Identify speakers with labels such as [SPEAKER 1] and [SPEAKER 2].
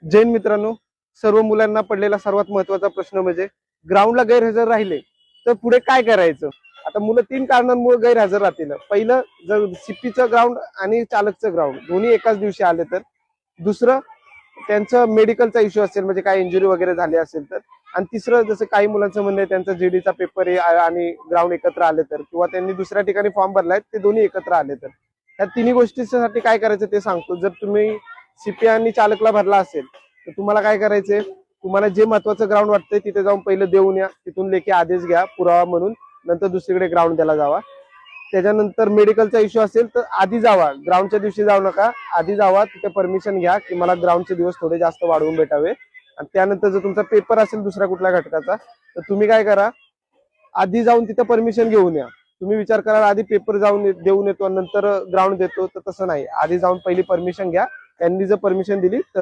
[SPEAKER 1] जैन मित्रांनो, सर्व मुलांना पडलेला सर्वात महत्वाचा प्रश्न म्हणजे ग्राउंडला गैरहजर राहिले तर पुढे काय करायचं. आता मुलं 3 कारणांमुळे गैरहजर राहतील. पहिलं, जर सीपीचं ग्राउंड आणि चालकचं ग्राउंड दोन्ही एकाच दिवशी आले तर. दुसरं, त्यांचं मेडिकलचा इश्यू असेल, म्हणजे काय इंजुरी वगैरे झाली असेल तर. आणि तिसरं, जसं काही मुलांचं म्हणणं आहे त्यांचा जीडीचा पेपर आणि ग्राउंड एकत्र आले तर, किंवा त्यांनी दुसऱ्या ठिकाणी फॉर्म भरलाय ते दोन्ही एकत्र आले तर. या तिन्ही गोष्टींसाठी काय करायचं ते सांगतो. जर तुम्ही सीपी आणि चालकला भरला असेल तर तुम्हाला काय करायचंय, तुम्हाला जे महत्वाचं ग्राउंड वाटतंय तिथे जाऊन पहिलं देऊन या, तिथून लेखी आदेश घ्या पुरावा म्हणून, नंतर दुसरीकडे ग्राउंड द्यायला जावा. त्याच्यानंतर मेडिकलचा इश्यू असेल तर आधी जावा, ग्राउंडच्या दिवशी जाऊ नका, आधी जावा, तिथे परमिशन घ्या की मला ग्राउंडचे दिवस थोडे जास्त वाढवून भेटावे. आणि त्यानंतर जर तुमचा पेपर असेल दुसऱ्या कुठल्या घटकाचा तर तुम्ही काय करा, आधी जाऊन तिथे परमिशन घेऊन या. तुम्ही विचार करा आधी पेपर जाऊन देऊन येतो नंतर ग्राउंड देतो, तर तसं नाही. आधी जाऊन पहिली परमिशन घ्या, त्यांनी जर परमिशन दिली तर